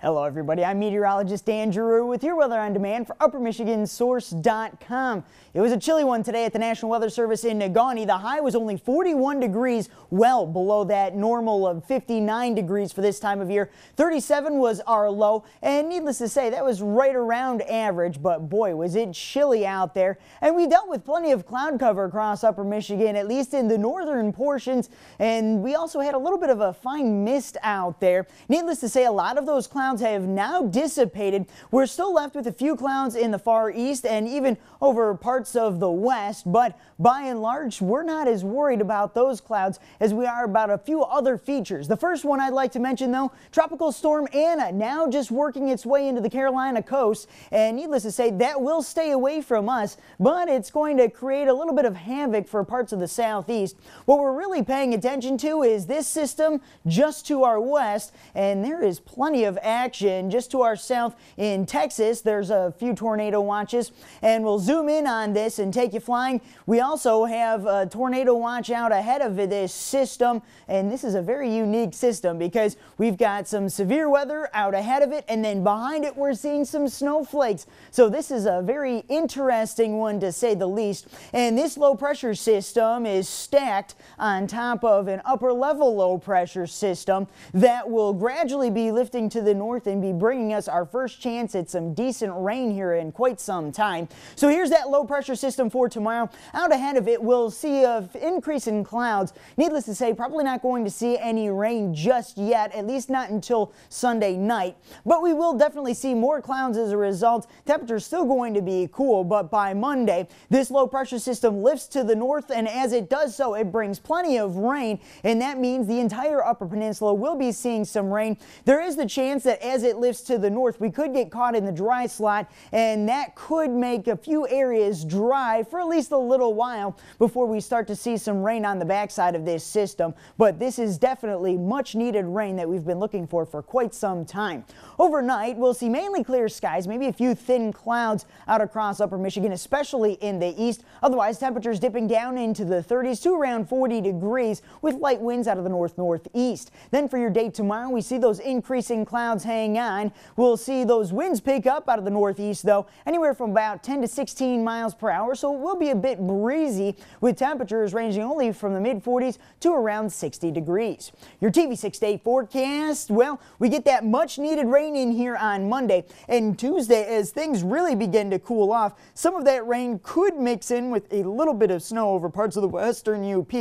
Hello everybody, I'm meteorologist Dan Giroux with your weather on demand for UpperMichiganSource.com. It was a chilly one today at the National Weather Service in Negaunee. The high was only 41 degrees, well below that normal of 59 degrees for this time of year. 37 was our low, and needless to say, that was right around average, but boy, was it chilly out there. And we dealt with plenty of cloud cover across Upper Michigan, at least in the northern portions, and we also had a little bit of a fine mist out there. Needless to say, a lot of those clouds have now dissipated. We're still left with a few clouds in the far east and even over parts of the west, but by and large, we're not as worried about those clouds as we are about a few other features. The first one I'd like to mention, though, Tropical Storm Anna, now just working its way into the Carolina coast, and needless to say, that will stay away from us, but it's going to create a little bit of havoc for parts of the southeast. What we're really paying attention to is this system just to our west, and there is plenty of action just to our south in Texas. There's a few tornado watches, and we'll zoom in on this and take you flying. We also have a tornado watch out ahead of this system, and this is a very unique system because we've got some severe weather out ahead of it, and then behind it we're seeing some snowflakes. So this is a very interesting one to say the least, and this low pressure system is stacked on top of an upper level low pressure system that will gradually be lifting to the north and be bringing us our first chance at some decent rain here in quite some time. So here's that low pressure system for tomorrow. Out ahead of it, we'll see an increase in clouds. Needless to say, probably not going to see any rain just yet, at least not until Sunday night. But we will definitely see more clouds as a result. Temperature's still going to be cool, but by Monday, this low pressure system lifts to the north, and as it does so, it brings plenty of rain, and that means the entire Upper Peninsula will be seeing some rain. There is the chance that as it lifts to the north, we could get caught in the dry slot, and that could make a few areas dry for at least a little while before we start to see some rain on the backside of this system. But this is definitely much needed rain that we've been looking for quite some time. Overnight, we'll see mainly clear skies, maybe a few thin clouds out across Upper Michigan, especially in the east. Otherwise, temperatures dipping down into the 30s to around 40 degrees with light winds out of the north-northeast. Then for your day tomorrow, we see those increasing clouds hang on. We'll see those winds pick up out of the northeast, though, anywhere from about 10 to 16 miles per hour, so it will be a bit breezy with temperatures ranging only from the mid-40s to around 60 degrees. Your TV6 day forecast, well, we get that much needed rain in here on Monday, and Tuesday as things really begin to cool off. Some of that rain could mix in with a little bit of snow over parts of the western UP,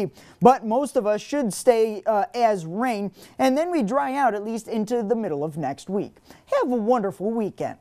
but most of us should stay as rain, and then we dry out at least into the middle of next week. Have a wonderful weekend.